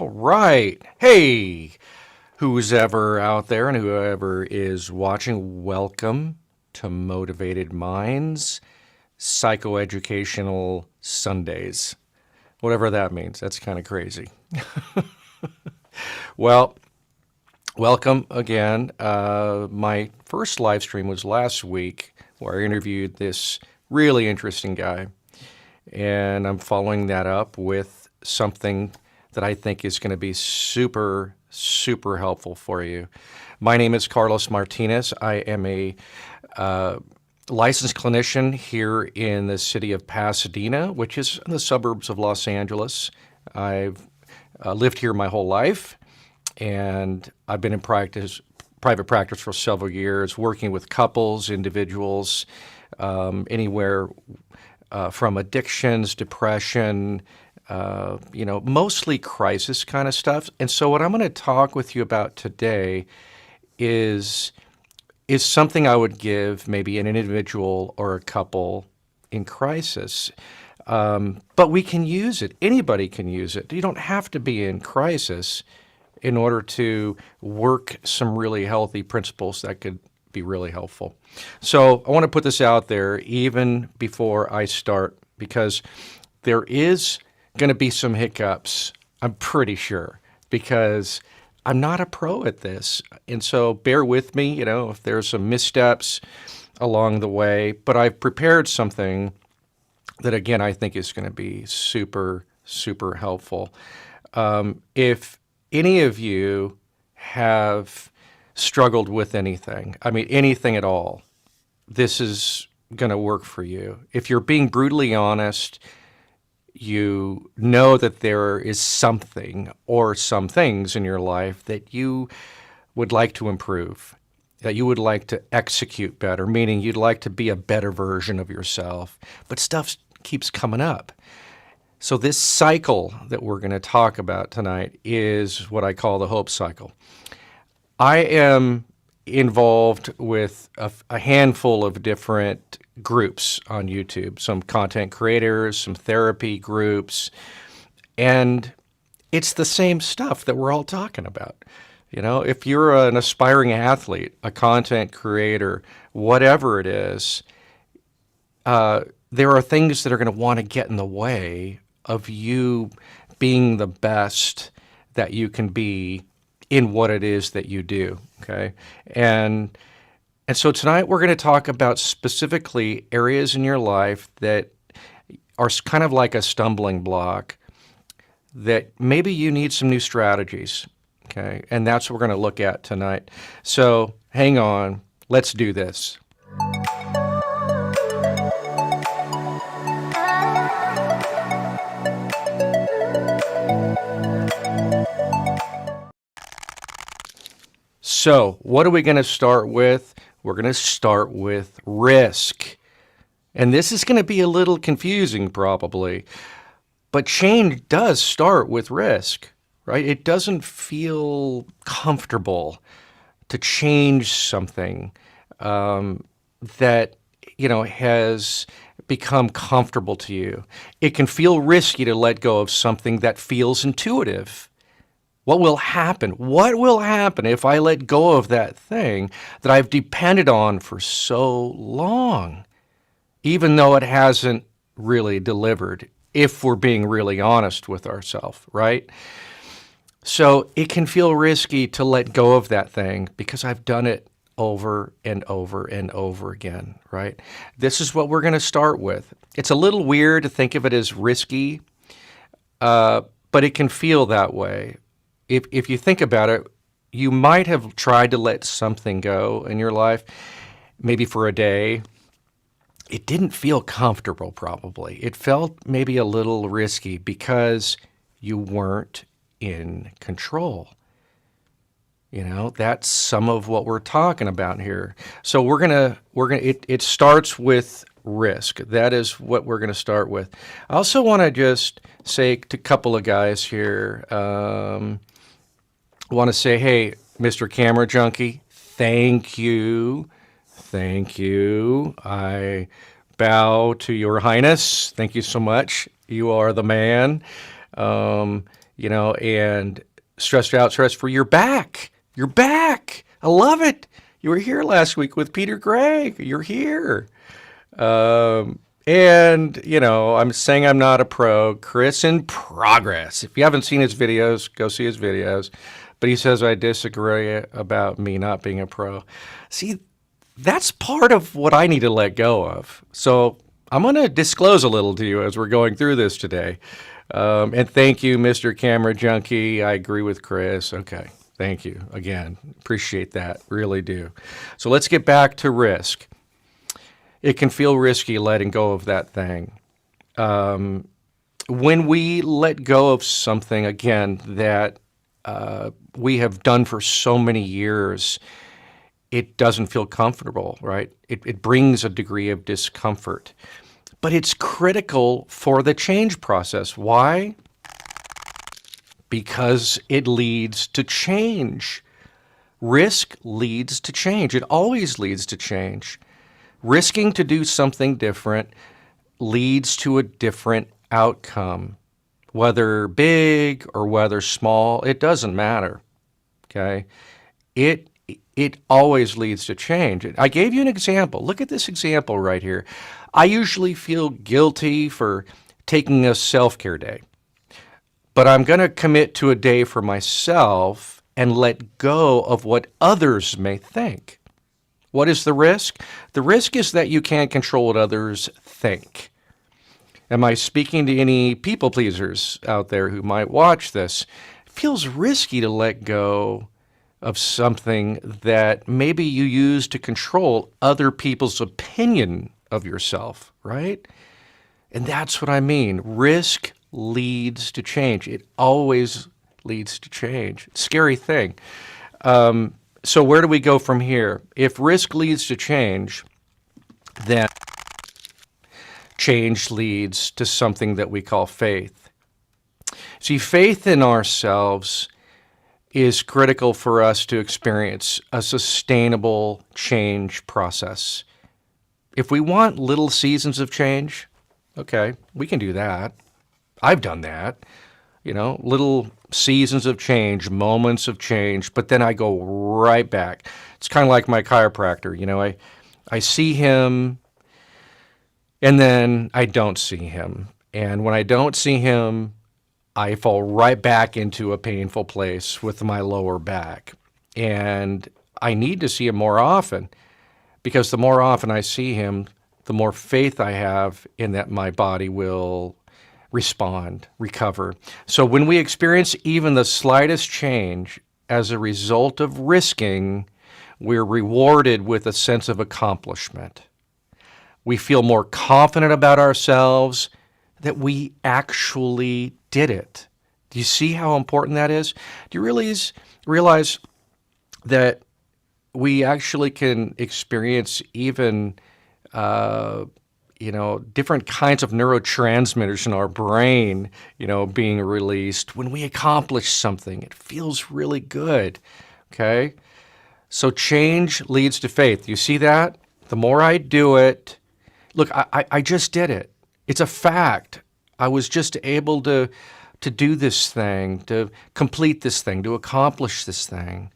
All right. Hey, who's ever out there and whoever is watching, welcome to Motivated Minds Psychoeducational Sundays. Whatever that means. That's kind of crazy. Well, welcome again. My first live stream was last week where I interviewed this really interesting guy. And I'm following that up with something that I think is going to be super, super helpful for you. My name is Carlos Martinez. I am a licensed clinician here in the city of Pasadena, which is in the suburbs of Los Angeles. I've lived here my whole life, and I've been in private practice for several years, working with couples, individuals, anywhere from addictions, depression, mostly crisis kind of stuff. And so what I'm going to talk with you about today is something I would give maybe an individual or a couple in crisis. But we can use it. Anybody can use it. You don't have to be in crisis in order to work some really healthy principles that could be really helpful. So I want to put this out there even before I start, because there is going to be some hiccups, I'm pretty sure, because I'm not a pro at this. And so bear with me, if there's some missteps along the way, but I've prepared something that, again, I think is going to be super, super helpful. If any of you have struggled with anything, anything at all, this is going to work for you. If you're being brutally honest, you know that there is something or some things in your life that you would like to improve, that you would like to execute better, meaning you'd like to be a better version of yourself, but stuff keeps coming up. So this cycle that we're going to talk about tonight is what I call the hope cycle. I am involved with a handful of different groups on YouTube, some content creators, some therapy groups, and it's the same stuff that we're all talking about. If you're an aspiring athlete, a content creator, whatever it is, there are things that are going to want to get in the way of you being the best that you can be in what it is that you do, okay? And so tonight we're going to talk about specifically areas in your life that are kind of like a stumbling block that maybe you need some new strategies, okay? And that's what we're going to look at tonight. So hang on, let's do this. So what are we going to start with? We're going to start with risk. And this is going to be a little confusing probably, but change does start with risk, right? It doesn't feel comfortable to change something that, has become comfortable to you. It can feel risky to let go of something that feels intuitive. What will happen? What will happen if I let go of that thing that I've depended on for so long, even though it hasn't really delivered, if we're being really honest with ourselves, right? So it can feel risky to let go of that thing because I've done it over and over and over again, right? This is what we're going to start with. It's a little weird to think of it as risky, but it can feel that way. If you think about it, you might have tried to let something go in your life, maybe for a day. It didn't feel comfortable, probably. It felt maybe a little risky because you weren't in control. That's some of what we're talking about here. So it starts with risk. That is what we're going to start with. I also want to just say to a couple of guys here, want to say, hey, Mr. Camera Junkie, thank you. Thank you. I bow to your highness. Thank you so much. You are the man. and stressed out, stress free. You're back. You're back. I love it. You were here last week with Peter Gregg. You're here. I'm saying I'm not a pro. Chris in progress. If you haven't seen his videos, go see his videos. But he says I disagree about me not being a pro. See, that's part of what I need to let go of. So I'm going to disclose a little to you as we're going through this today. And thank you, Mr. Camera Junkie. I agree with Chris. Okay. Thank you. Again, appreciate that. Really do. So let's get back to risk. It can feel risky letting go of that thing. When we let go of something, again, that we have done for so many years, it doesn't feel comfortable, right? It brings a degree of discomfort. But it's critical for the change process. Why? Because it leads to change. Risk leads to change. It always leads to change. Risking to do something different leads to a different outcome. Whether big or whether small, it doesn't matter, okay? It always leads to change. I gave you an example. Look at this example right here. I usually feel guilty for taking a self-care day, but I'm going to commit to a day for myself and let go of what others may think. What is the risk? The risk is that you can't control what others think. Am I speaking to any people pleasers out there who might watch this? It feels risky to let go of something that maybe you use to control other people's opinion of yourself, right? And that's what I mean. Risk leads to change. It always leads to change. Scary thing. So where do we go from here? If risk leads to change, then change leads to something that we call faith. See, faith in ourselves is critical for us to experience a sustainable change process. If we want little seasons of change, okay, we can do that. I've done that. Little seasons of change, moments of change, but then I go right back. It's kind of like my chiropractor. I see him and then I don't see him. And when I don't see him, I fall right back into a painful place with my lower back. And I need to see him more often, because the more often I see him, the more faith I have in that my body will respond, recover. So when we experience even the slightest change as a result of risking, we're rewarded with a sense of accomplishment. We feel more confident about ourselves that we actually did it. Do you see how important that is? Do you realize that we actually can experience even different kinds of neurotransmitters in our brain, being released when we accomplish something? It feels really good, okay? So change leads to faith. You see that? The more I do it, look, I just did it. It's a fact. I was just able to do this thing, to complete this thing, to accomplish this thing.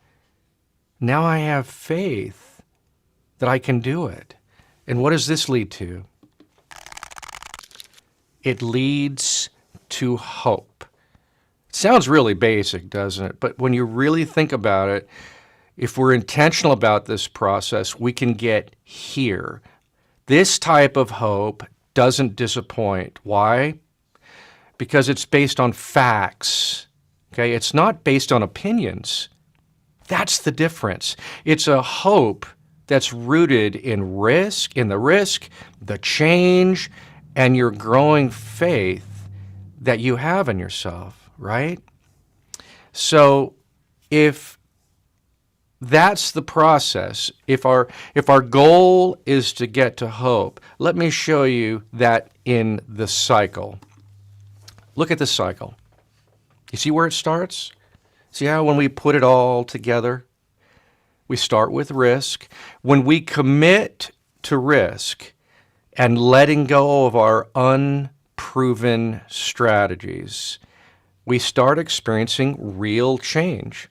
Now I have faith that I can do it. And what does this lead to? It leads to hope. It sounds really basic, doesn't it? But when you really think about it, if we're intentional about this process, we can get here. This type of hope doesn't disappoint. Why? Because it's based on facts. Okay? It's not based on opinions. That's the difference. It's a hope that's rooted in risk, the change, and your growing faith that you have in yourself, right? So if that's the process, if our goal is to get to hope, let me show you that in the cycle. Look at the cycle. You see where it starts? See how when we put it all together, we start with risk. When we commit to risk and letting go of our unproven strategies, we start experiencing real change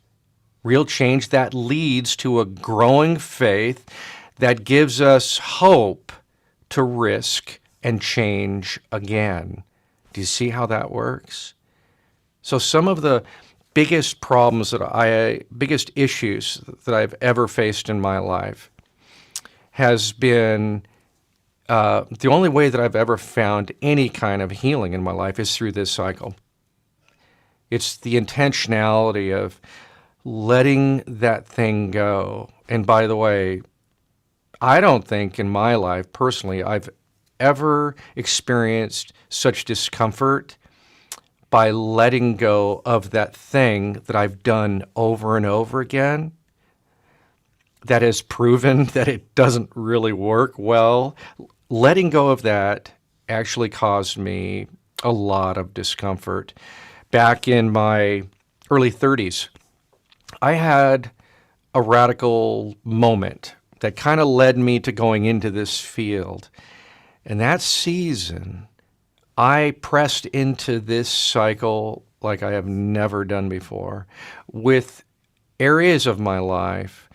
that leads to a growing faith that gives us hope to risk and change again. Do you see how that works? So some of the biggest biggest issues that I've ever faced in my life has been the only way that I've ever found any kind of healing in my life is through this cycle. It's the intentionality of letting that thing go. And by the way, I don't think in my life personally I've ever experienced such discomfort by letting go of that thing that I've done over and over again that has proven that it doesn't really work well. Letting go of that actually caused me a lot of discomfort. Back in my early 30s, I had a radical moment that kind of led me to going into this field. And that season, I pressed into this cycle like I have never done before, with areas of my life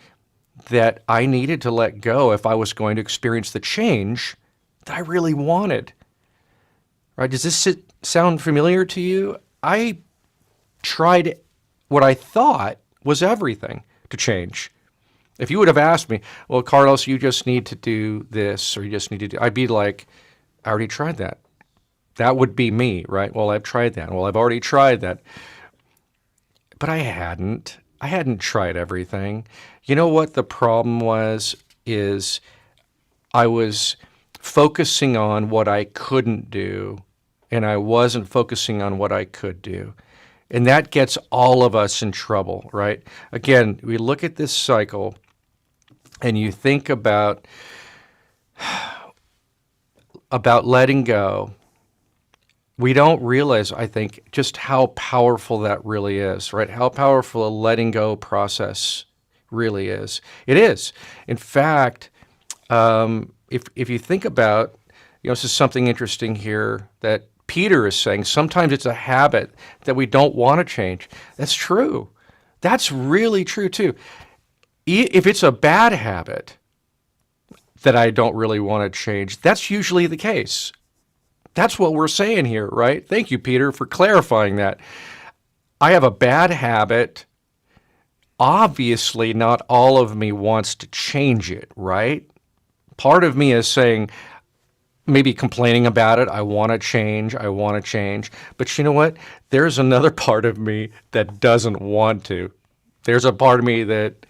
that I needed to let go if I was going to experience the change that I really wanted. Right? Does this sound familiar to you? I tried what I thought was everything to change. If you would have asked me, well, Carlos, you just need to do this, or you just need to do, I'd be like, I already tried that. That would be me, right? Well, I've tried that. Well, I've already tried that. But I hadn't. I hadn't tried everything. You know what the problem was? Is I was focusing on what I couldn't do, and I wasn't focusing on what I could do. And that gets all of us in trouble, right? Again, we look at this cycle, and you think about letting go. We don't realize, I think, just how powerful that really is, right? How powerful a letting go process really is. It is. In fact, if you think about, this is something interesting here that Peter is saying. Sometimes it's a habit that we don't want to change. That's true. That's really true too. If it's a bad habit that I don't really want to change, that's usually the case. That's what we're saying here, right? Thank you, Peter, for clarifying that. I have a bad habit. Obviously, not all of me wants to change it, right? Part of me is saying, maybe complaining about it. I want to change. But you know what? There's another part of me that doesn't want to. There's a part of me that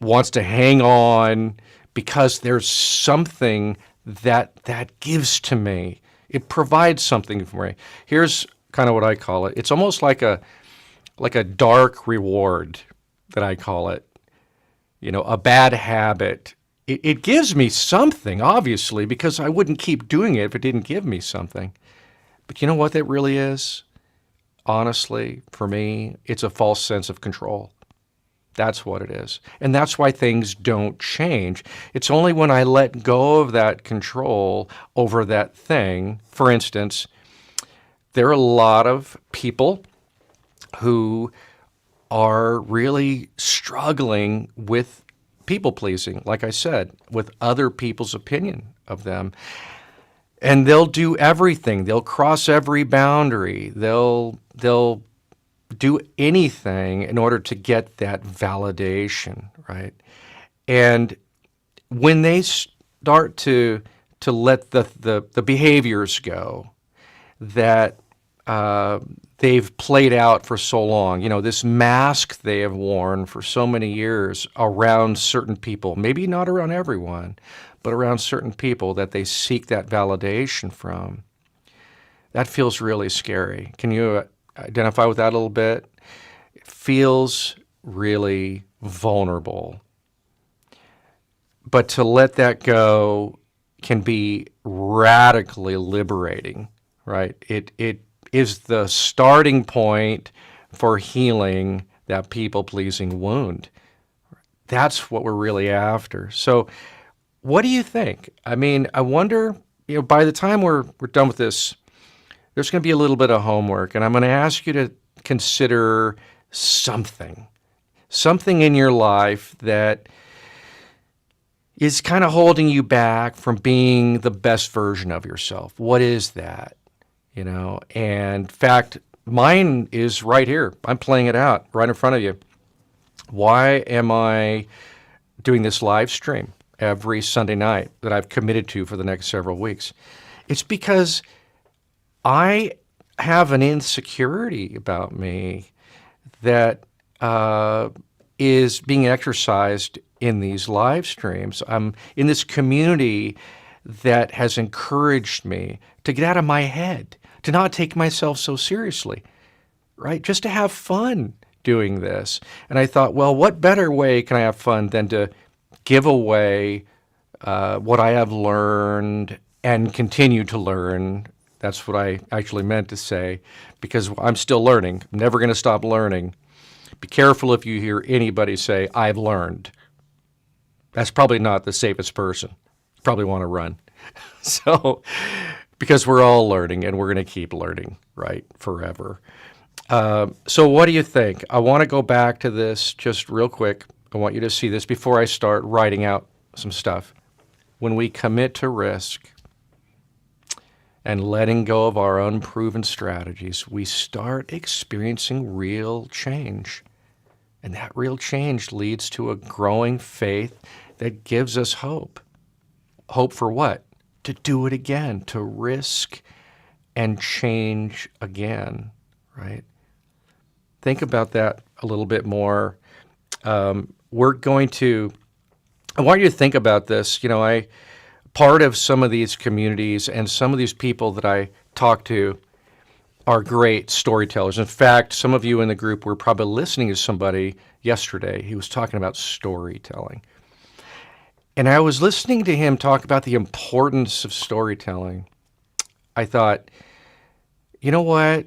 wants to hang on because there's something that gives to me. It provides something for me. Here's kind of what I call it. It's almost like a dark reward that I call it. A bad habit. It gives me something, obviously, because I wouldn't keep doing it if it didn't give me something. But you know what that really is? Honestly, for me, it's a false sense of control. That's what it is. And that's why things don't change. It's only when I let go of that control over that thing. For instance, there are a lot of people who are really struggling with people pleasing, like I said, with other people's opinion of them. And they'll do everything. They'll cross every boundary. They'll do anything in order to get that validation, right? And when they start to let the behaviors go that they've played out for so long, this mask they have worn for so many years around certain people, maybe not around everyone, but around certain people that they seek that validation from, that feels really scary. Can you identify with that a little bit? It feels really vulnerable. But to let that go can be radically liberating, right? It is the starting point for healing that people-pleasing wound. That's what we're really after. So what do you think? I mean, I wonder, by the time we're done with this, there's going to be a little bit of homework, and I'm going to ask you to consider something in your life that is kind of holding you back from being the best version of yourself. What is that? And in fact, mine is right here. I'm playing it out right in front of you. Why am I doing this live stream every Sunday night that I've committed to for the next several weeks? It's because I have an insecurity about me that is being exercised in these live streams. I'm in this community that has encouraged me to get out of my head, to not take myself so seriously, right? Just to have fun doing this. And I thought, well, what better way can I have fun than to give away what I have learned and continue to learn. That's what I actually meant to say, because I'm still learning. I'm never going to stop learning. Be careful if you hear anybody say, I've learned. That's probably not the safest person. You probably want to run. So, because we're all learning and we're going to keep learning, right, forever. So what do you think? I want to go back to this just real quick. I want you to see this before I start writing out some stuff. When we commit to risk and letting go of our unproven strategies, we start experiencing real change. And that real change leads to a growing faith that gives us hope. Hope for what? To do it again, to risk and change again, right? Think about that a little bit more. I want you to think about this. Part of some of these communities and some of these people that I talk to are great storytellers. In fact, some of you in the group were probably listening to somebody yesterday. He was talking about storytelling. And I was listening to him talk about the importance of storytelling. I thought, you know what?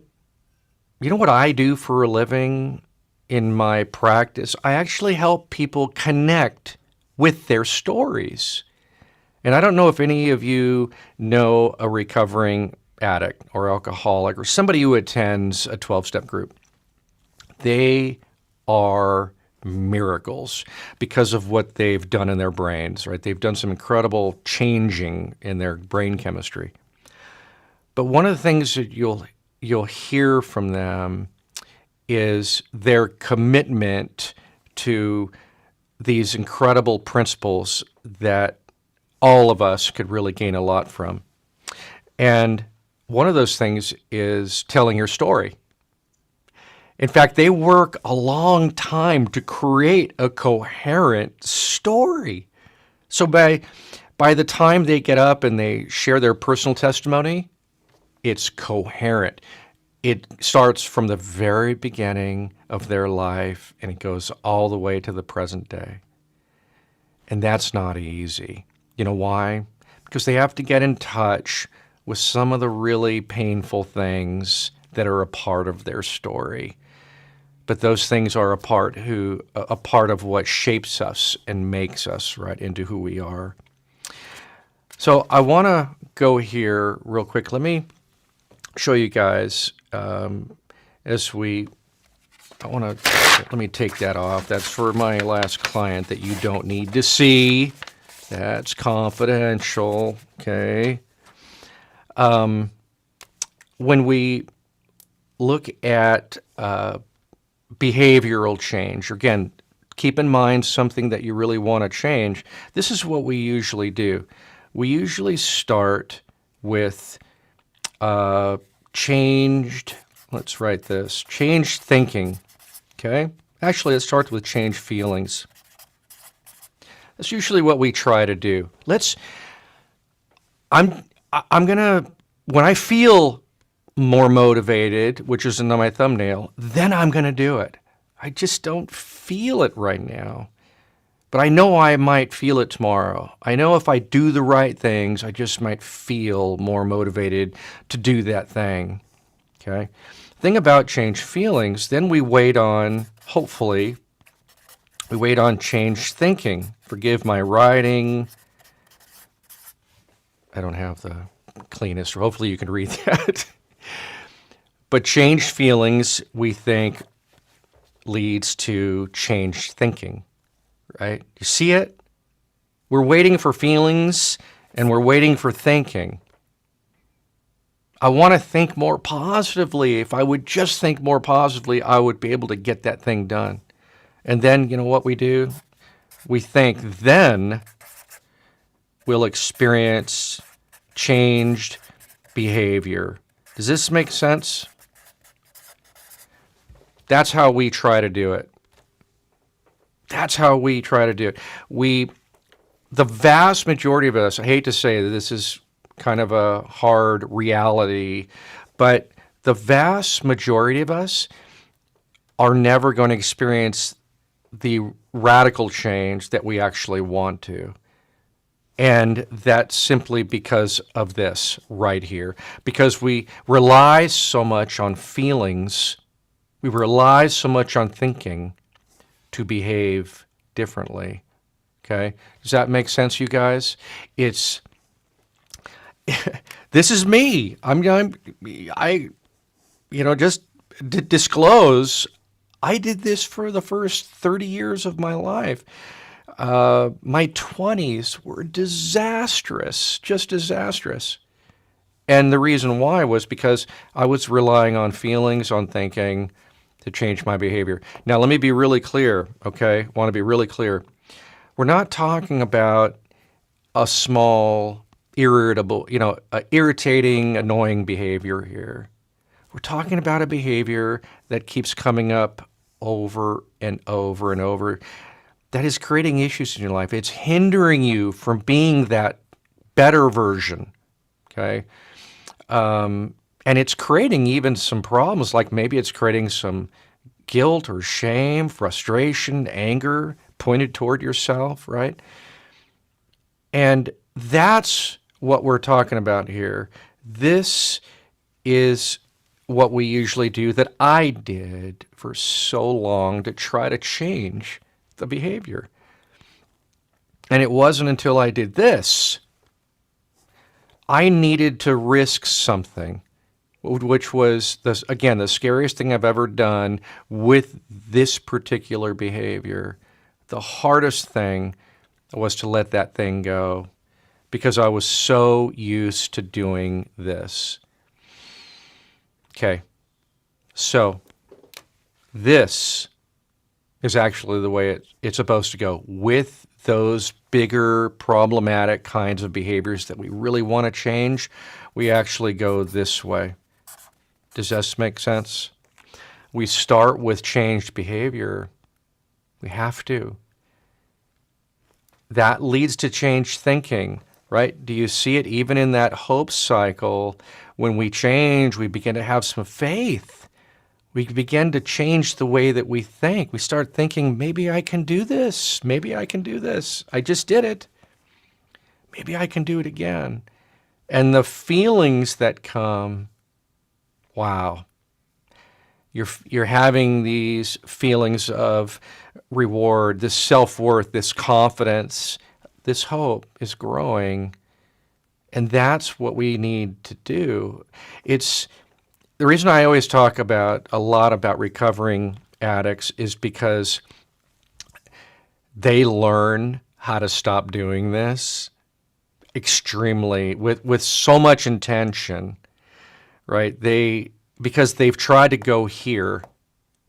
You know what I do for a living in my practice? I actually help people connect with their stories. And I don't know if any of you know a recovering addict or alcoholic or somebody who attends a 12-step group. They are miracles because of what they've done in their brains, right? They've done some incredible changing in their brain chemistry. But one of the things that you'll hear from them is their commitment to these incredible principles that all of us could really gain a lot from. And one of those things is telling your story. In fact, they work a long time to create a coherent story. So by the time they get up and they share their personal testimony, it's coherent. It starts from the very beginning of their life and it goes all the way to the present day. And that's not easy. You know why? Because they have to get in touch with some of the really painful things that are a part of their story. But those things are a part of what shapes us and makes us right into who we are. So I want to go here real quick. Let me show you guys let me take that off. That's for my last client that you don't need to see. That's confidential, okay? When we look at behavioral change, again, keep in mind something that you really want to change. This is what we usually do. We usually start with changed thinking, okay? Actually, it starts with changed feelings. That's usually what we try to do. I'm gonna, when I feel more motivated, which is in my thumbnail, then I'm gonna do it. I just don't feel it right now. But I know I might feel it tomorrow. I know if I do the right things, I just might feel more motivated to do that thing, okay? Thing about changed feelings, then we wait on, hopefully, we wait on changed thinking. Forgive my writing. I don't have the cleanest, hopefully you can read that. But changed feelings, we think, leads to changed thinking, right? You see it? We're waiting for feelings and we're waiting for thinking. I want to think more positively. If I would just think more positively, I would be able to get that thing done. And then, you know what we do? We think then we'll experience changed behavior. Does this make sense? That's how we try to do it. That's how we try to do it. The vast majority of us, I hate to say that this is kind of a hard reality, but the vast majority of us are never going to experience the radical change that we actually want to. And that's simply because of this right here. Because we rely so much on feelings, we rely so much on thinking to behave differently. Okay? Does that make sense, you guys? It's this is me. Just to disclose, I did this for the first 30 years of my life. My 20s were disastrous, just disastrous. And the reason why was because I was relying on feelings, on thinking to change my behavior. Now, let me be really clear, okay? I want to be really clear. We're not talking about a small, irritating, annoying behavior here. We're talking about a behavior that keeps coming up over and over and over, that is creating issues in your life. It's hindering you from being that better version, okay? And it's creating even some problems, like maybe it's creating some guilt or shame, frustration, anger pointed toward yourself, right? And that's what we're talking about here. This is what we usually do, that I did for so long to try to change the behavior. And it wasn't until I did this, I needed to risk something, which was, again, the scariest thing I've ever done with this particular behavior. The hardest thing was to let that thing go because I was so used to doing this. Okay, so this is actually the way it's supposed to go. With those bigger problematic kinds of behaviors that we really want to change, we actually go this way. Does this make sense? We start with changed behavior. We have to. That leads to changed thinking, right? Do you see it even in that hope cycle? When we change, we begin to have some faith. We begin to change the way that we think. We start thinking, maybe I can do this. Maybe I can do this. I just did it. Maybe I can do it again. And the feelings that come, wow. You're having these feelings of reward, this self-worth, this confidence, this hope is growing. And that's what we need to do. It's the reason I always talk a lot about recovering addicts is because they learn how to stop doing this extremely with so much intention, right? Because they've tried to go here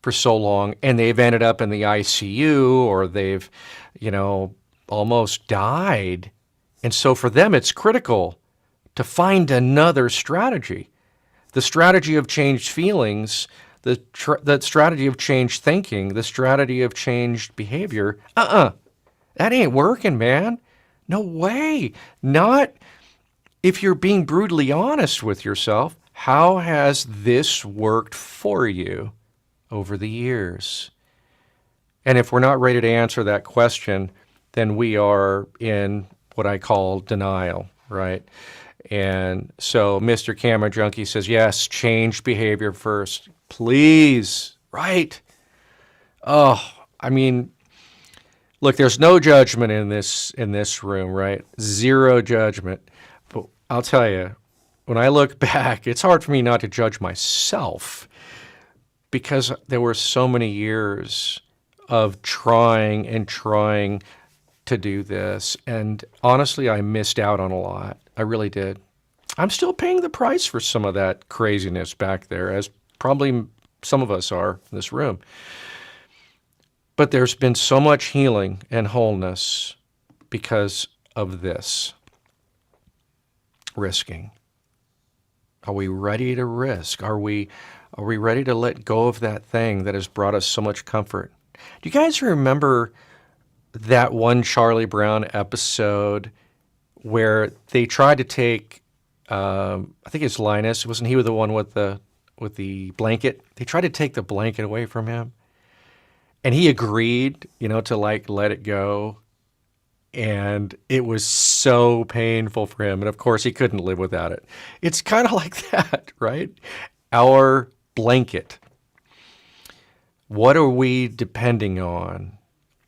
for so long and they've ended up in the ICU or they've, almost died. And so for them, it's critical to find another strategy. The strategy of changed feelings, the strategy of changed thinking, the strategy of changed behavior. That ain't working, man. No way. Not if you're being brutally honest with yourself. How has this worked for you over the years? And if we're not ready to answer that question, then we are in what I call denial, right? And so Mr. Camera Junkie says, yes, change behavior first. Please, right? Oh, look, there's no judgment in this room, right? Zero judgment. But I'll tell you, when I look back, it's hard for me not to judge myself because there were so many years of trying and trying to do this. And honestly, I missed out on a lot. I really did. I'm still paying the price for some of that craziness back there, as probably some of us are in this room. But there's been so much healing and wholeness because of this risking. Are we ready to risk? Are we ready to let go of that thing that has brought us so much comfort? Do you guys remember that one Charlie Brown episode where they tried to take, I think it's Linus, wasn't he the one with the blanket? They tried to take the blanket away from him, and he agreed, to let it go. And it was so painful for him. And of course, he couldn't live without it. It's kind of like that, right? Our blanket. What are we depending on?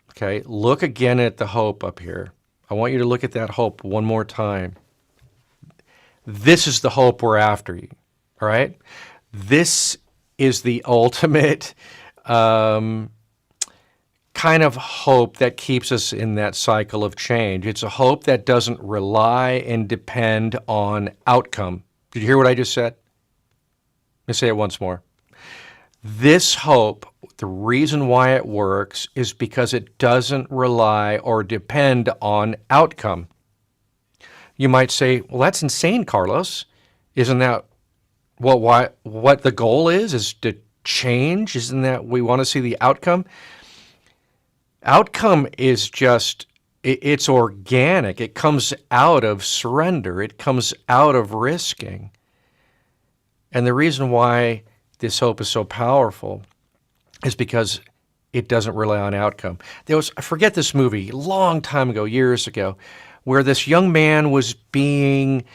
Okay, look again at the hope up here. I want you to look at that hope one more time. This is the hope we're after, you. All right? This is the ultimate kind of hope that keeps us in that cycle of change. It's a hope that doesn't rely and depend on outcome. Did you hear what I just said? Let me say it once more. This hope, the reason why it works is because it doesn't rely or depend on outcome. You might say, well, that's insane, Carlos. Isn't that what the goal is to change? Isn't that we want to see the outcome? Outcome is just, it's organic. It comes out of surrender. It comes out of risking. And the reason why this hope is so powerful is because it doesn't rely on outcome. I forget this movie, a long time ago, years ago, where this young man was being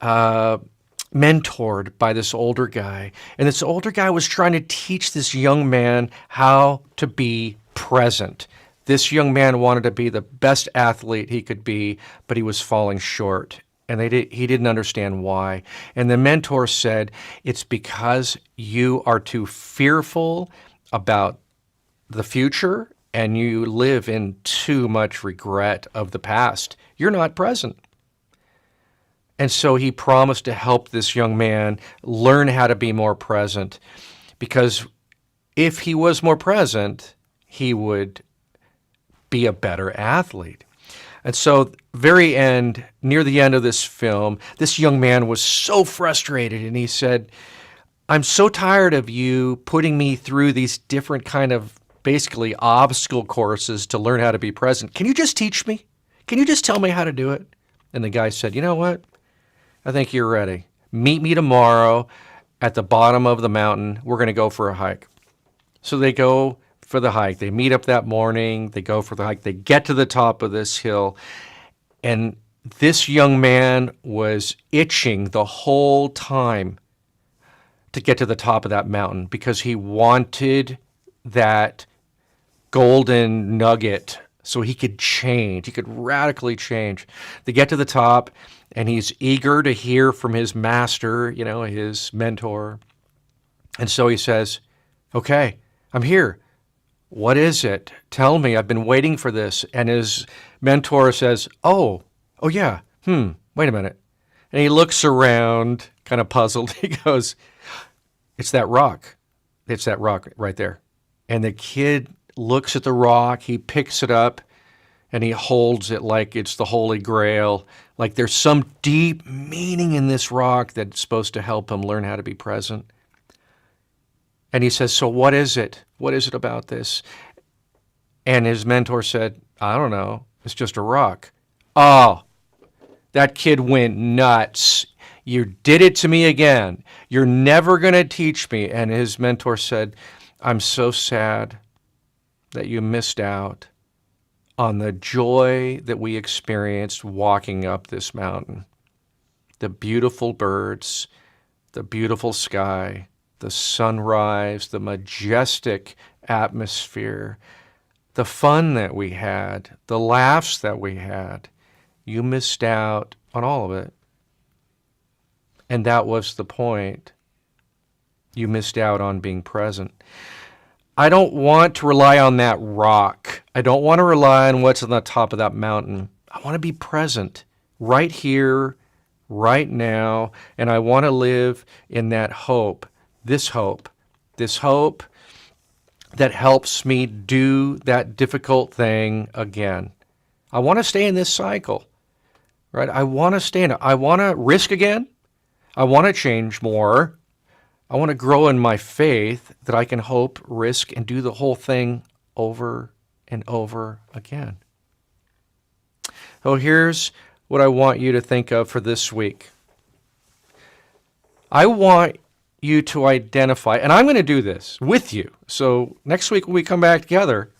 mentored by this older guy. And this older guy was trying to teach this young man how to be present. This young man wanted to be the best athlete he could be, but he was falling short. And he didn't understand why. And the mentor said, it's because you are too fearful about the future and you live in too much regret of the past. You're not present. And so he promised to help this young man learn how to be more present, because if he was more present, he would be a better athlete. And so near the end of this film, this young man was so frustrated, and he said, I'm so tired of you putting me through these different kind of basically obstacle courses to learn how to be present. Can you just teach me? Can you just tell me how to do it? And the guy said, you know what? I think you're ready. Meet me tomorrow at the bottom of the mountain. We're going to go for a hike. So they go for the hike. They meet up that morning. They go for the hike. They get to the top of this hill. And this young man was itching the whole time to get to the top of that mountain because he wanted that golden nugget so he could change. He could radically change. They get to the top, and he's eager to hear from his master, his mentor. And so he says, okay, I'm here. What is it? Tell me. I've been waiting for this. And his mentor says, oh yeah. Wait a minute. And he looks around, kind of puzzled. He goes, it's that rock. It's that rock right there. And the kid looks at the rock. He picks it up, and he holds it like it's the Holy Grail. Like there's some deep meaning in this rock that's supposed to help him learn how to be present. And he says, so what is it? What is it about this? And his mentor said, I don't know. It's just a rock. Oh, that kid went nuts. You did it to me again. You're never going to teach me. And his mentor said, I'm so sad that you missed out on the joy that we experienced walking up this mountain. The beautiful birds, the beautiful sky, the sunrise, the majestic atmosphere, the fun that we had, the laughs that we had. You missed out on all of it. And that was the point. You missed out on being present. I don't want to rely on that rock. I don't want to rely on what's on the top of that mountain. I want to be present right here, right now, and I want to live in that hope, this hope that helps me do that difficult thing again. I want to stay in this cycle, right? I want to stay in it. I want to risk again. I want to change more. I want to grow in my faith that I can hope, risk, and do the whole thing over and over again. So here's what I want you to think of for this week. I want you to identify, and I'm going to do this with you. So next week when we come back together,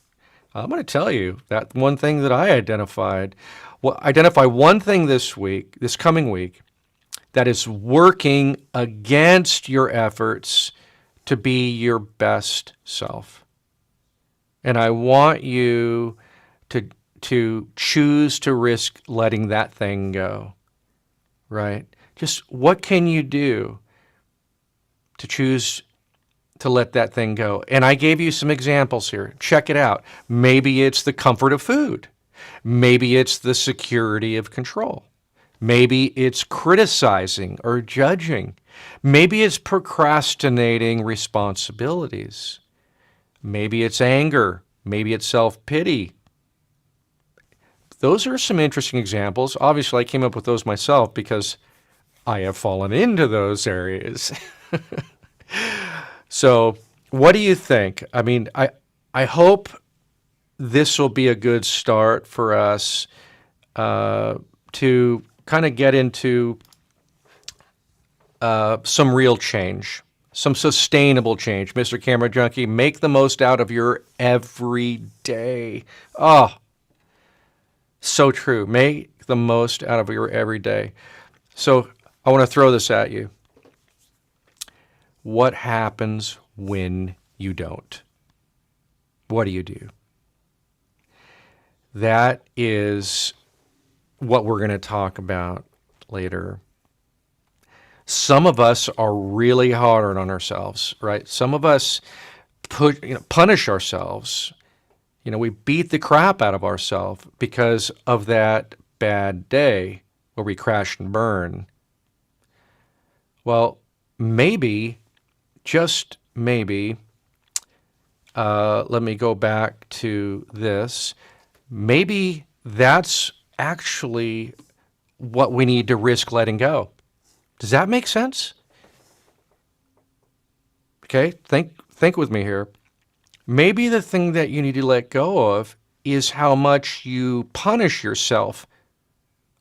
I'm going to tell you that one thing that I identified. Well, identify one thing this week, this coming week, that is working against your efforts to be your best self. And I want you to choose to risk letting that thing go, right? Just what can you do to choose to let that thing go? And I gave you some examples here. Check it out. Maybe it's the comfort of food. Maybe it's the security of control. Maybe it's criticizing or judging. Maybe it's procrastinating responsibilities. Maybe it's anger. Maybe it's self-pity. Those are some interesting examples. Obviously, I came up with those myself because I have fallen into those areas. So, what do you think? I mean, I hope this will be a good start for us to kind of get into some real change, some sustainable change. Mr. Camera Junkie, make the most out of your every day. Oh, so true. Make the most out of your every day. So I want to throw this at you. What happens when you don't? What do you do? That is what we're going to talk about later. Some of us are really hard on ourselves, right? Some of us punish ourselves. We beat the crap out of ourselves because of that bad day where we crash and burn. Well, maybe, just maybe, let me go back to this. Maybe that's actually what we need to risk letting go. Does that make sense? Okay, think with me here. Maybe the thing that you need to let go of is how much you punish yourself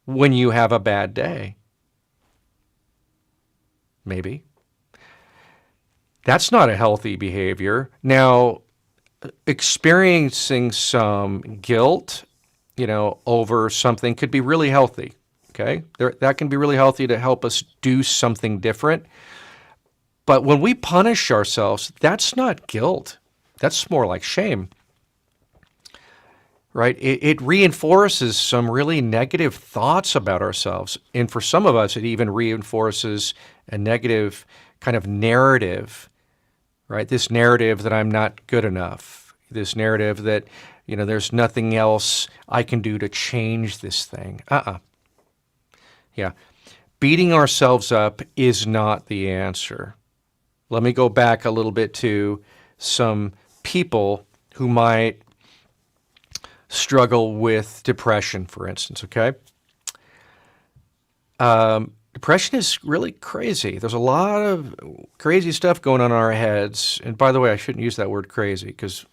when you have a bad day. Maybe. That's not a healthy behavior. Now, experiencing some guilt, over something could be really healthy, okay? That can be really healthy to help us do something different. But when we punish ourselves, that's not guilt. That's more like shame, right? It reinforces some really negative thoughts about ourselves. And for some of us, it even reinforces a negative kind of narrative, right? This narrative that I'm not good enough, this narrative that, there's nothing else I can do to change this thing. Yeah. Beating ourselves up is not the answer. Let me go back a little bit to some people who might struggle with depression, for instance, okay? Depression is really crazy. There's a lot of crazy stuff going on in our heads. And by the way, I shouldn't use that word crazy because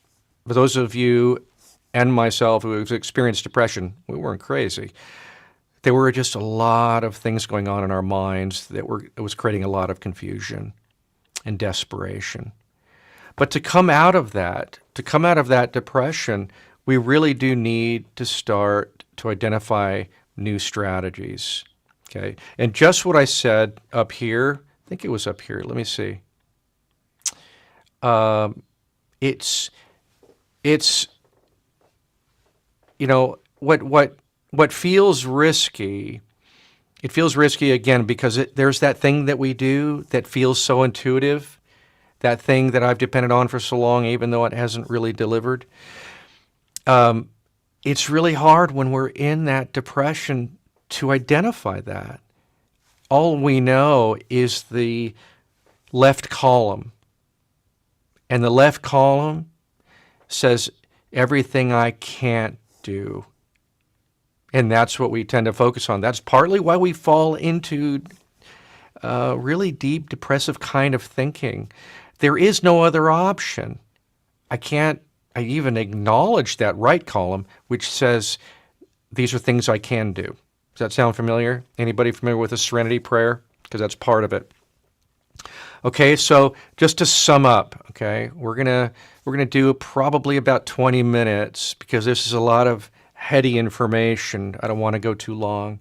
for those of you and myself who have experienced depression, we weren't crazy. There were just a lot of things going on in our minds it was creating a lot of confusion and desperation. But to come out of that depression, we really do need to start to identify new strategies. Okay, and just what I said up here, I think it was up here. Let me see. It's what feels risky It feels risky again because there's that thing that we do that feels so intuitive, that thing that I've depended on for so long, even though it hasn't really delivered. It's really hard when we're in that depression to identify that. All we know is the left column. And the left column says everything I can't do. And that's what we tend to focus on. That's partly why we fall into really deep depressive kind of thinking. There is no other option. I even acknowledge that right column, which says these are things I can do. Does that sound familiar? Anybody familiar with the Serenity Prayer? Because that's part of it. Okay, so just to sum up, okay, we're gonna do probably about 20 minutes because this is a lot of heady information. I don't want to go too long.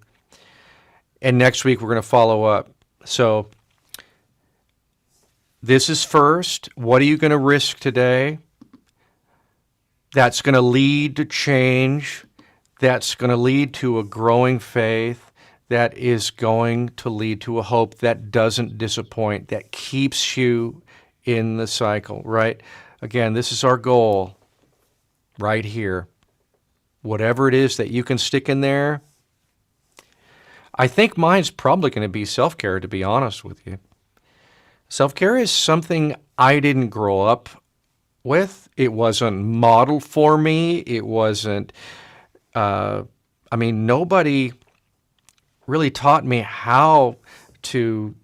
And next week we're going to follow up. So this is first. What are you going to risk today? That's going to lead to change. That's going to lead to a growing faith. That is going to lead to a hope that doesn't disappoint, that keeps you in the cycle, right? Again, this is our goal right here. Whatever it is that you can stick in there, I think mine's probably going to be self-care, to be honest with you. Self-care is something I didn't grow up with. It wasn't modeled for me. It wasn't, nobody really taught me how to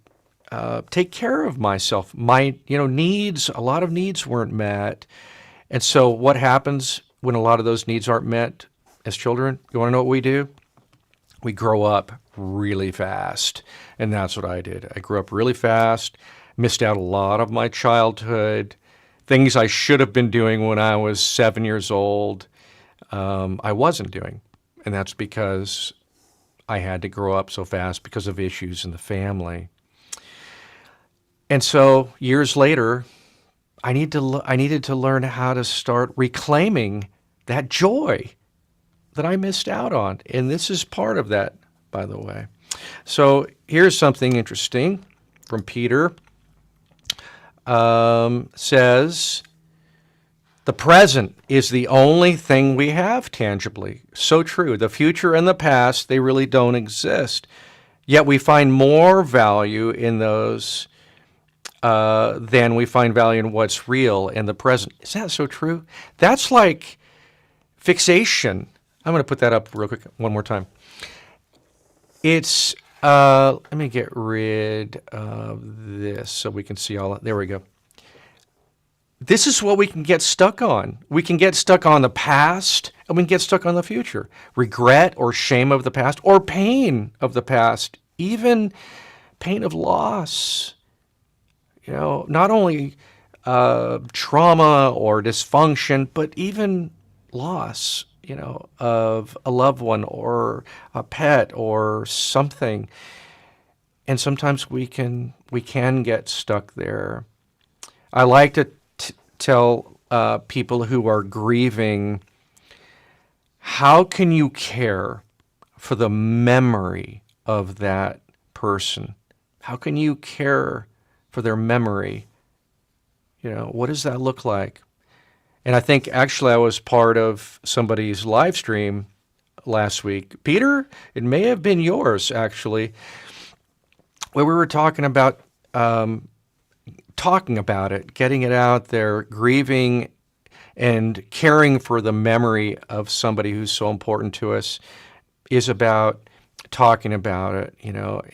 take care of myself. My, needs, a lot of needs weren't met. And so what happens when a lot of those needs aren't met as children? You want to know what we do? We grow up really fast. And that's what I did. I grew up really fast, missed out a lot of my childhood, things I should have been doing when I was 7 years old, I wasn't doing. And that's because I had to grow up so fast because of issues in the family. And so years later, I needed to learn how to start reclaiming that joy that I missed out on. And this is part of that, by the way. So here's something interesting from Peter. Says, the present is the only thing we have tangibly. So true. The future and the past, they really don't exist. Yet we find more value in those than we find value in what's real in the present. Is that so true? That's like fixation. I'm going to put that up real quick one more time. It's, let me get rid of this so we can see all that. There we go. This is what we can get stuck on. We can get stuck on the past, and we can get stuck on the future. Regret or shame of the past, or pain of the past, even pain of loss. Not only trauma or dysfunction, but even loss, of a loved one or a pet or something. And sometimes we can get stuck there. I like to tell people who are grieving, how can you care for the memory of that person? How can you care for their memory? What does that look like? And I think actually I was part of somebody's live stream last week. Peter, it may have been yours actually, where we were talking about it, getting it out there, grieving and caring for the memory of somebody who's so important to us is about talking about it,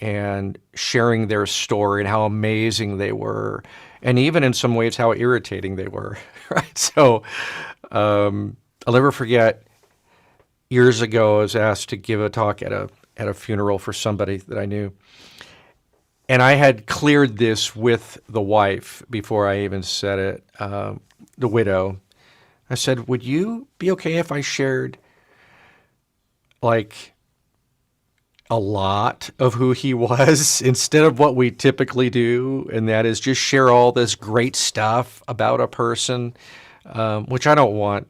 and sharing their story and how amazing they were, and even in some ways how irritating they were, right? So I'll never forget, years ago I was asked to give a talk at a funeral for somebody that I knew. And I had cleared this with the wife before I even said it, the widow. I said, would you be okay if I shared like a lot of who he was instead of what we typically do? And that is just share all this great stuff about a person, which I don't want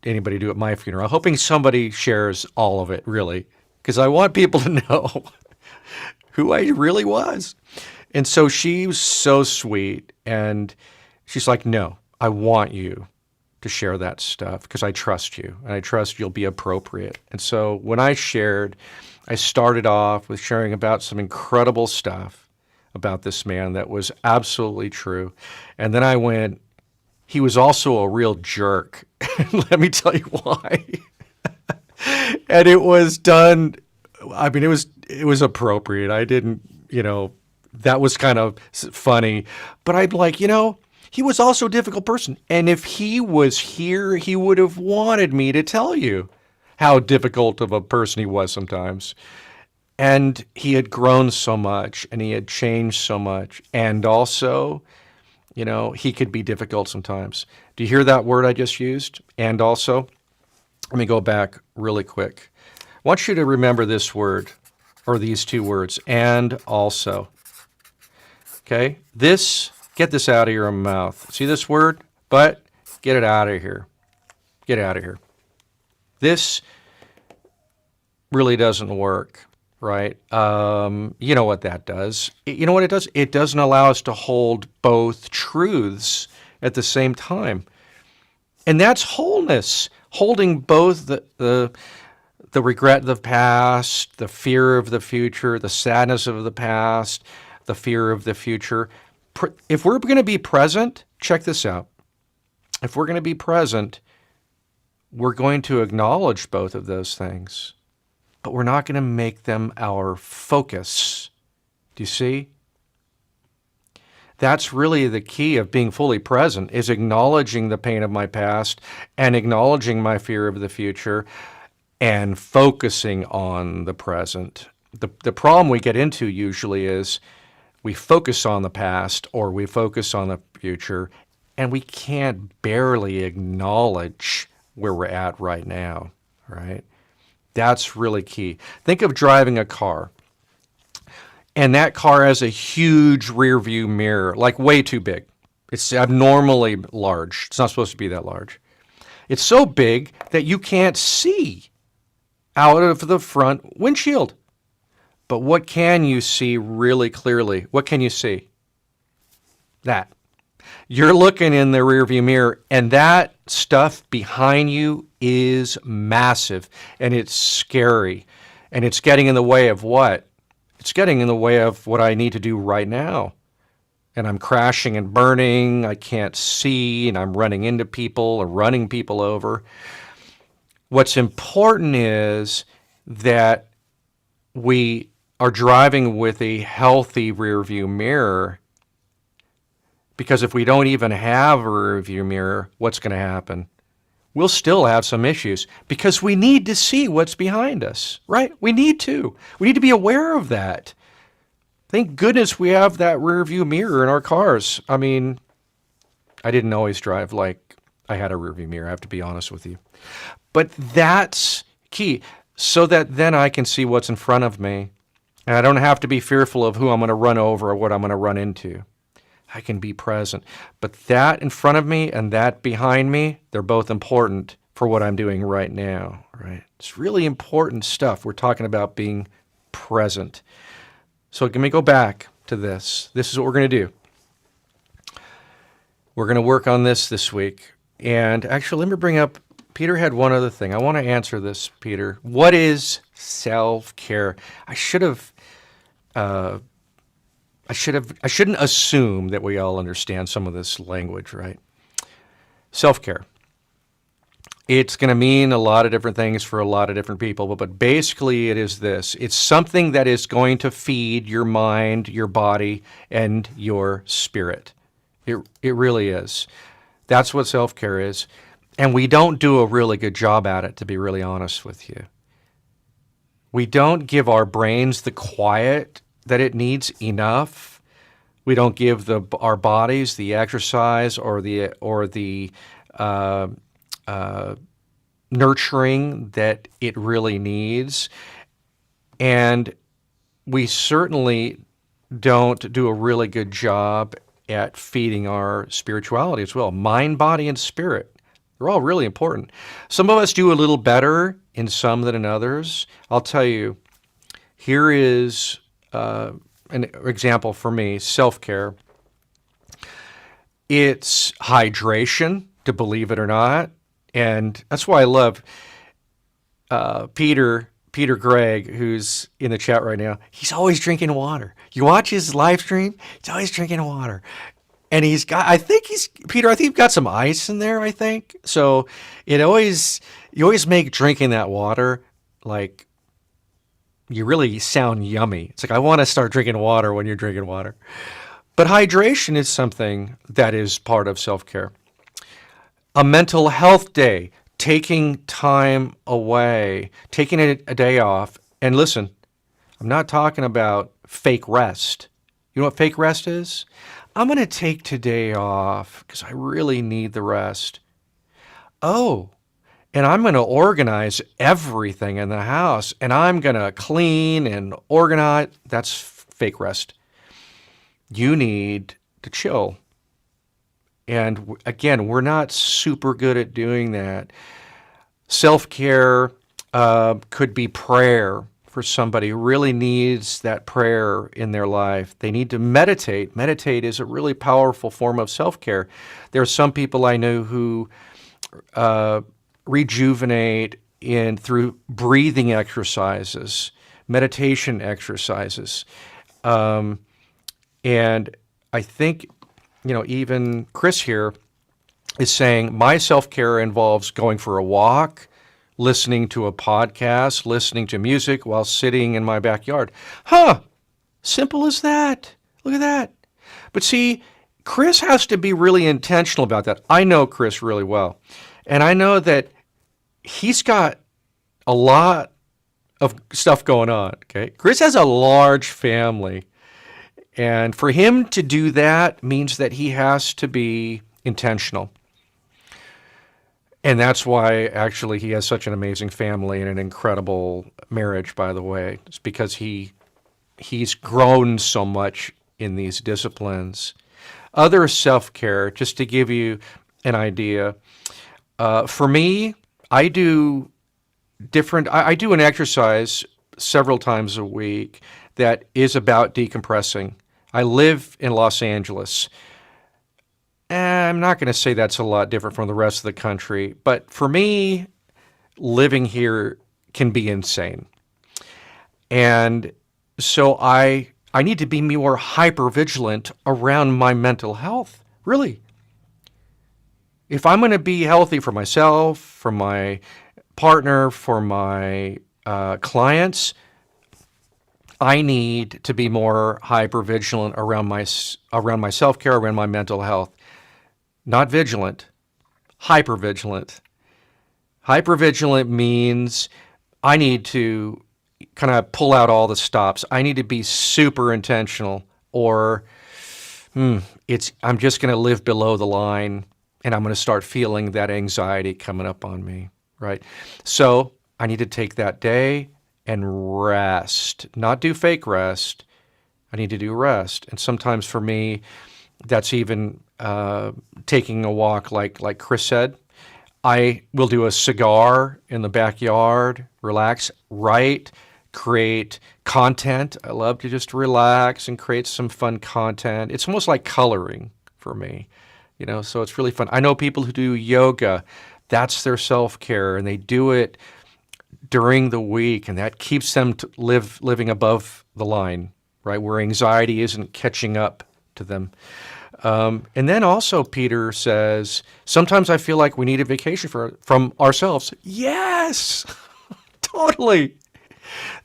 anybody to do at my funeral. I'm hoping somebody shares all of it, really, because I want people to know who I really was. And so she was so sweet. And she's like, no, I want you to share that stuff because I trust you and I trust you'll be appropriate. And so when I shared, I started off with sharing about some incredible stuff about this man that was absolutely true. And then I went, he was also a real jerk. Let me tell you why. And it was done. I mean, it was appropriate. I didn't, that was kind of funny. But I'm like, he was also a difficult person. And if he was here, he would have wanted me to tell you how difficult of a person he was sometimes. And he had grown so much and he had changed so much. And also, he could be difficult sometimes. Do you hear that word I just used? And also, let me go back really quick. I want you to remember this word or these two words, and also. Okay? Get this out of your mouth. See this word? But get it out of here. Get out of here. This really doesn't work, right? You know what that does. You know what it does? It doesn't allow us to hold both truths at the same time. And that's wholeness, holding both the regret of the past, the fear of the future, the sadness of the past, the fear of the future. If we're going to be present, check this out. If we're going to be present, we're going to acknowledge both of those things, but we're not going to make them our focus. Do you see? That's really the key of being fully present, is acknowledging the pain of my past and acknowledging my fear of the future and focusing on the present. The problem we get into usually is we focus on the past or we focus on the future, and we can't barely acknowledge where we're at right now, right? That's really key. Think of driving a car, and that car has a huge rear view mirror, like way too big. It's abnormally large. It's not supposed to be that large. It's so big that you can't see out of the front windshield. But what can you see really clearly? What can you see? That. You're looking in the rearview mirror, and that stuff behind you is massive, and it's scary, and it's getting in the way of what? It's getting in the way of what I need to do right now. And I'm crashing and burning, I can't see, and I'm running into people or running people over. What's important is that we are driving with a healthy rear view mirror, because if we don't even have a rear view mirror, what's going to happen? We'll still have some issues because we need to see what's behind us, right? We need to. We need to be aware of that. Thank goodness we have that rear view mirror in our cars. I mean, I didn't always drive like I had a rear view mirror, I have to be honest with you. But that's key, so that then I can see what's in front of me. And I don't have to be fearful of who I'm going to run over or what I'm going to run into. I can be present. But that in front of me and that behind me, they're both important for what I'm doing right now, right? It's really important stuff. We're talking about being present. So let me go back to this. This is what we're going to do. We're going to work on this week. And actually, let me bring up, Peter had one other thing. I want to answer this, Peter. What is self-care? I shouldn't assume that we all understand some of this language, right? Self-care. It's going to mean a lot of different things for a lot of different people, but basically it is this. It's something that is going to feed your mind, your body, and your spirit. It really is. That's what self-care is. And we don't do a really good job at it, to be really honest with you. We don't give our brains the quiet that it needs enough. We don't give our bodies the exercise or the nurturing that it really needs. And we certainly don't do a really good job at feeding our spirituality as well. Mind, body, and spirit. They're all really important. Some of us do a little better in some than in others. I'll tell you, here is an example for me, self-care, it's hydration, to believe it or not. And that's why I love Peter Gregg, who's in the chat right now. He's always drinking water. You watch his live stream, he's always drinking water. And Peter, I think you've got some ice in there, I think. So you always make drinking that water like you really sound yummy. It's like, I want to start drinking water when you're drinking water. But hydration is something that is part of self-care. A mental health day, taking time away, taking a day off. And listen, I'm not talking about fake rest. You know what fake rest is? I'm going to take today off because I really need the rest. Oh, and I'm going to organize everything in the house, and I'm going to clean and organize. That's fake rest. You need to chill. And again, we're not super good at doing that. Self-care could be prayer for somebody who really needs that prayer in their life. They need to meditate. Meditate is a really powerful form of self-care. There are some people I know who rejuvenate through breathing exercises, meditation exercises. And I think, even Chris here is saying my self-care involves going for a walk, listening to a podcast, listening to music while sitting in my backyard. Simple as that. Look at that. But see, Chris has to be really intentional about that. I know Chris really well. And I know that he's got a lot of stuff going on, okay? Chris has a large family. And for him to do that means that he has to be intentional. And that's why actually he has such an amazing family and an incredible marriage, by the way. It's because he's grown so much in these disciplines. Other self-care, just to give you an idea, for me, I do an exercise several times a week that is about decompressing. I live in Los Angeles. I'm not going to say that's a lot different from the rest of the country, but for me, living here can be insane. And so I need to be more hyper-vigilant around my mental health, really. If I'm going to be healthy for myself, for my partner, for my clients, I need to be more hyper-vigilant around my self-care, around my mental health. Not vigilant, hyper-vigilant. Hyper-vigilant means I need to kind of pull out all the stops. I need to be super intentional, or I'm just going to live below the line, and I'm going to start feeling that anxiety coming up on me, right? So I need to take that day and rest, not do fake rest. I need to do rest. And sometimes for me, that's even taking a walk, like Chris said. I will do a cigar in the backyard, relax, write, create content. I love to just relax and create some fun content. It's almost like coloring for me, so it's really fun. I know people who do yoga. That's their self-care, and they do it during the week, and that keeps them living above the line, right, where anxiety isn't catching up to them. And then also Peter says, sometimes I feel like we need a vacation from ourselves. Yes, totally.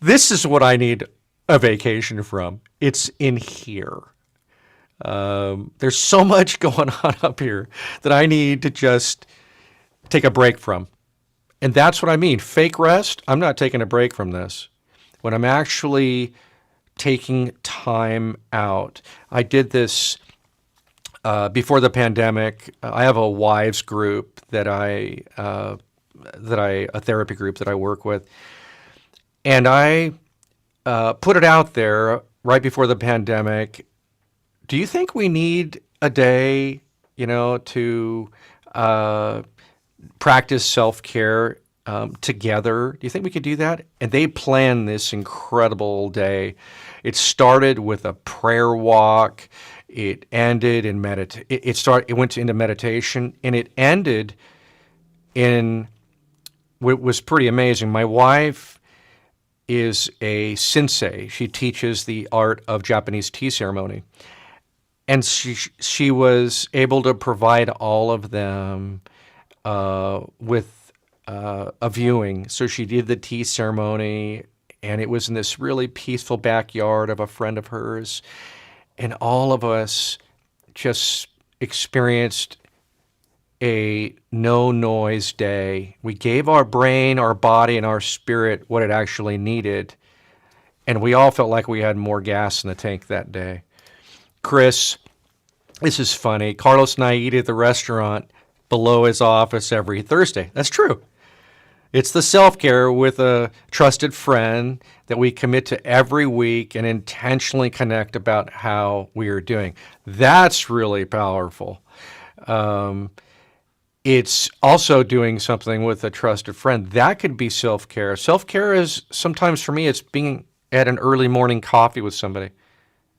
This is what I need a vacation from. It's in here. There's so much going on up here that I need to just take a break from. And that's what I mean. Fake rest, I'm not taking a break from this. When I'm actually taking time out. I did this before the pandemic. I have a wives group a therapy group that I work with. And I put it out there right before the pandemic. Do you think we need a day, to practice self-care together. Do you think we could do that? And they planned this incredible day. It started with a prayer walk. It ended in It went into meditation, and it ended in. It was pretty amazing. My wife is a sensei. She teaches the art of Japanese tea ceremony, and she was able to provide all of them with a viewing. So she did the tea ceremony, and it was in this really peaceful backyard of a friend of hers, and all of us just experienced a no noise day. We gave our brain, our body, and our spirit what it actually needed, and we all felt like we had more gas in the tank that day. Chris, this is funny. Carlos and I eat at the restaurant below his office every Thursday. That's true. It's the self-care with a trusted friend that we commit to every week and intentionally connect about how we are doing. That's really powerful. It's also doing something with a trusted friend. That could be self-care. Self-care is sometimes for me, it's being at an early morning coffee with somebody,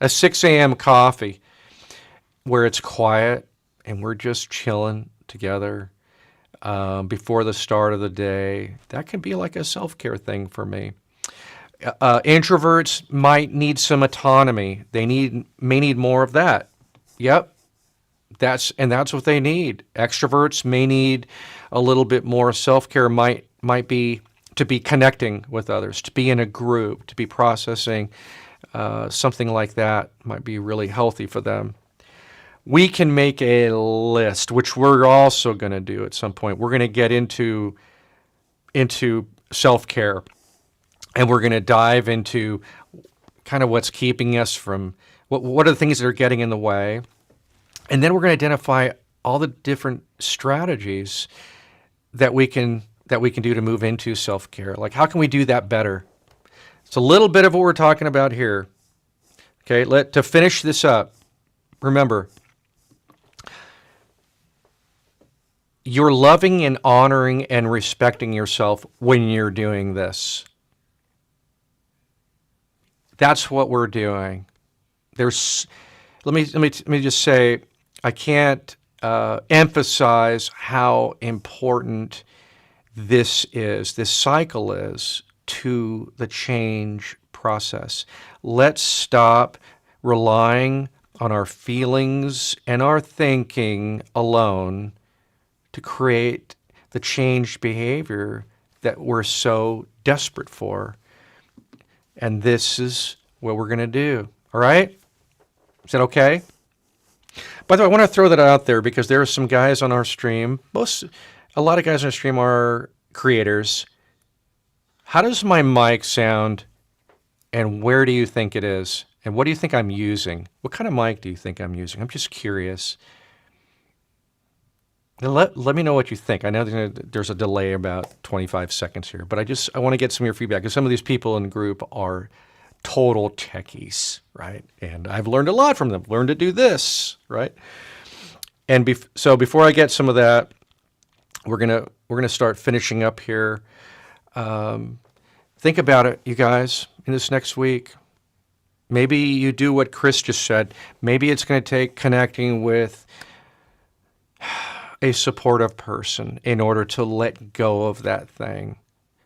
a 6 a.m. coffee where it's quiet and we're just chilling together before the start of the day. That can be like a self-care thing for me. Introverts might need some autonomy. They may need more of that. Yep. That's what they need. Extroverts may need a little bit more self-care, might be to be connecting with others, to be in a group, to be processing something like that might be really healthy for them. We can make a list, which we're also going to do at some point. We're going to get into self-care, and we're going to dive into kind of what's keeping us from what are the things that are getting in the way. And then we're going to identify all the different strategies that we can do to move into self-care. Like, how can we do that better? It's a little bit of what we're talking about here. Okay, to finish this up, remember, you're loving and honoring and respecting yourself when you're doing this. That's what we're doing. Let me just say, I can't emphasize how important this cycle is to the change process. Let's stop relying on our feelings and our thinking alone to create the changed behavior that we're so desperate for. And this is what we're going to do. All right? Is that okay? By the way, I want to throw that out there because there are some guys on our stream. A lot of guys on our stream are creators. How does my mic sound, and where do you think it is? And what do you think I'm using? What kind of mic do you think I'm using? I'm just curious. Let me know what you think. I know there's a delay about 25 seconds here, but I want to get some of your feedback because some of these people in the group are total techies, right? And I've learned a lot from them. Learned to do this, right? And so before I get some of that, we're gonna start finishing up here. Think about it, you guys, in this next week. Maybe you do what Chris just said. Maybe it's going to take connecting with a supportive person in order to let go of that thing.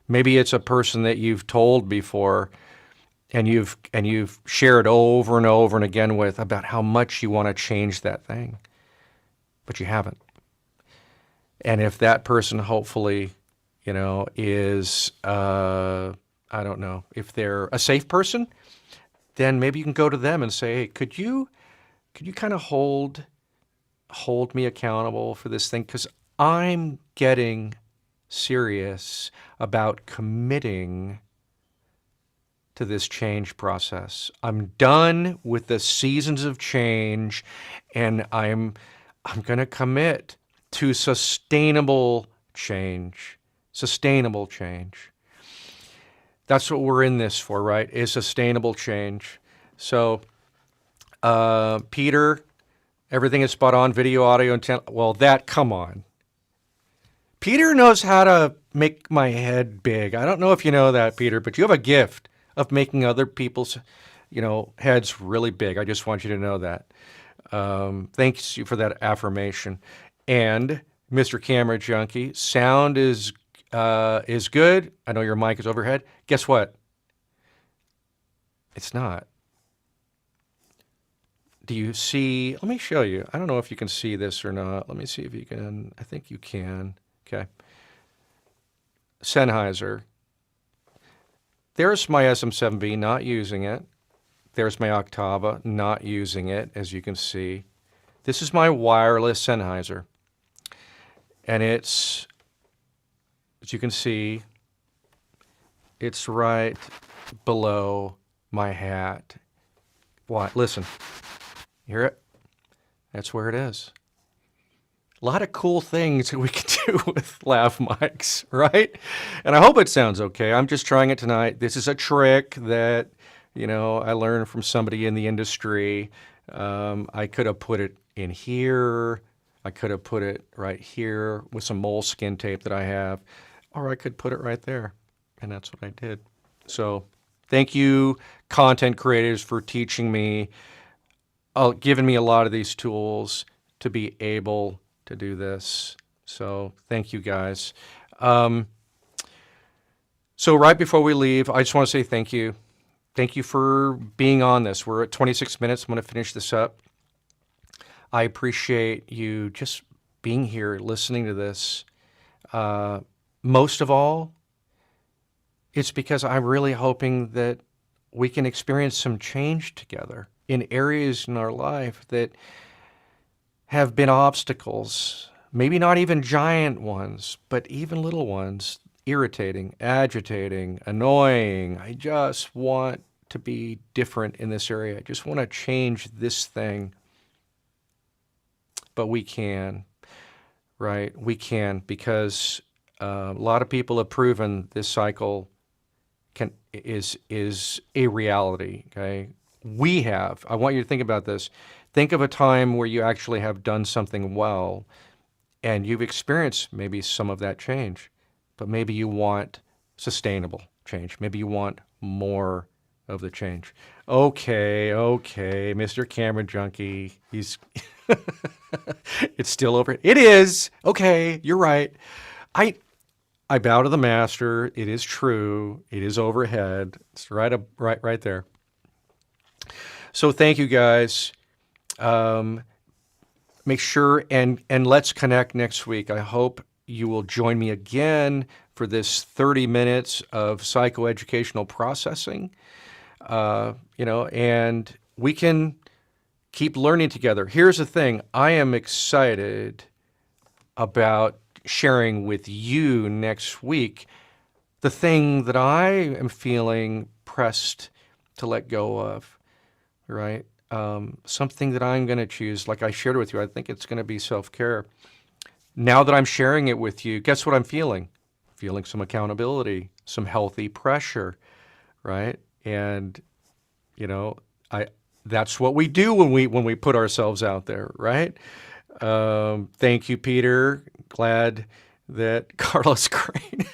Maybe it's a person that you've told before and you've shared over and over and again with about how much you want to change that thing, but you haven't. And if that person hopefully, is, I don't know, if they're a safe person, then maybe you can go to them and say, hey, could you kind of hold me accountable for this thing? Because I'm getting serious about committing to this change process. I'm done with the seasons of change, and I'm going to commit to sustainable change. Sustainable change. That's what we're in this for, right? Is sustainable change. So, Peter, everything is spot on, video, audio, intent. Well, come on. Peter knows how to make my head big. I don't know if you know that, Peter, but you have a gift of making other people's, heads really big. I just want you to know that. Thanks you for that affirmation. And Mr. Camera Junkie, sound is good. I know your mic is overhead. Guess what? It's not. Do you see? Let me show you. I don't know if you can see this or not. Let me see if you can. I think you can. Okay. Sennheiser. There's my SM7B, not using it. There's my Octava, not using it, as you can see. This is my wireless Sennheiser. And it's, as you can see, it's right below my hat. What? Listen. Hear it? That's where it is. A lot of cool things we can do with lav mics, right? And I hope it sounds okay. I'm just trying it tonight. This is a trick that, I learned from somebody in the industry. I could have put it in here. I could have put it right here with some moleskin tape that I have, or I could put it right there. And that's what I did. So thank you, content creators, for teaching me, giving me a lot of these tools to be able to do this. So thank you, guys. So right before we leave, I just want to say thank you. Thank you for being on this. We're at 26 minutes. I'm going to finish this up. I appreciate you just being here, listening to this. Most of all, it's because I'm really hoping that we can experience some change together in areas in our life that have been obstacles, maybe not even giant ones, but even little ones, irritating, agitating, annoying. I just want to be different in this area. I just want to change this thing. But we can, right? We can, because a lot of people have proven this cycle is a reality, okay? We have. I want you to think about this. Think of a time where you actually have done something well and you've experienced maybe some of that change, but maybe you want sustainable change. Maybe you want more of the change. Okay, Mr. Camera Junkie, he's it's still over. It is. Okay, you're right. I bow to the master. It is true. It is overhead. It's right there. So thank you, guys. Make sure and let's connect next week. I hope you will join me again for this 30 minutes of psychoeducational processing. And we can keep learning together. Here's the thing. I am excited about sharing with you next week the thing that I am feeling pressed to let go of, right? Something that I'm going to choose, like I shared with you. I think it's going to be self-care. Now that I'm sharing it with you, guess what I'm feeling? Feeling some accountability, some healthy pressure, right? And, that's what we do when we put ourselves out there, right? Thank you, Peter. Glad that Carlos Crane.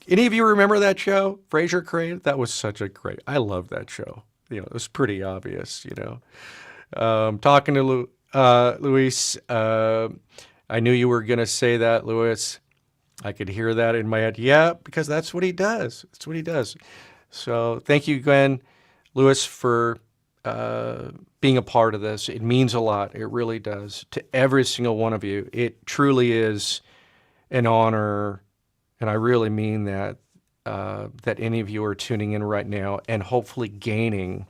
Any of you remember that show, Fraser Crane? That was such a great. I love that show. It was pretty obvious. Talking to Luis, I knew you were going to say that, Luis. I could hear that in my head. Yeah, because that's what he does. That's what he does. So thank you, Gwen, Luis, for being a part of this. It means a lot. It really does. To every single one of you. It truly is an honor, and I really mean that, that any of you are tuning in right now and hopefully gaining.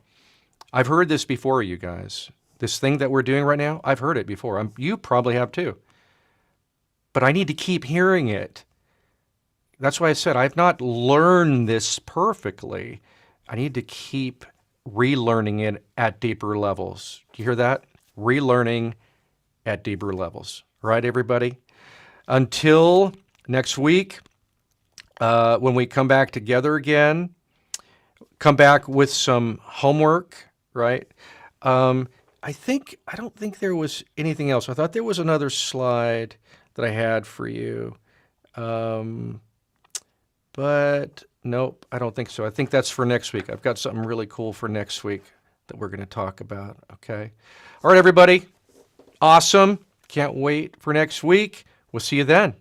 I've heard this before, you guys. This thing that we're doing right now, I've heard it before. You probably have too. But I need to keep hearing it. That's why I said I've not learned this perfectly. I need to keep relearning it at deeper levels. Do you hear that? Relearning at deeper levels. Right, everybody? Until next week, when we come back together again, come back with some homework, right? I don't think there was anything else. I thought there was another slide that I had for you. But nope, I don't think so. I think that's for next week. I've got something really cool for next week that we're going to talk about. Okay. All right, everybody. Awesome. Can't wait for next week. We'll see you then.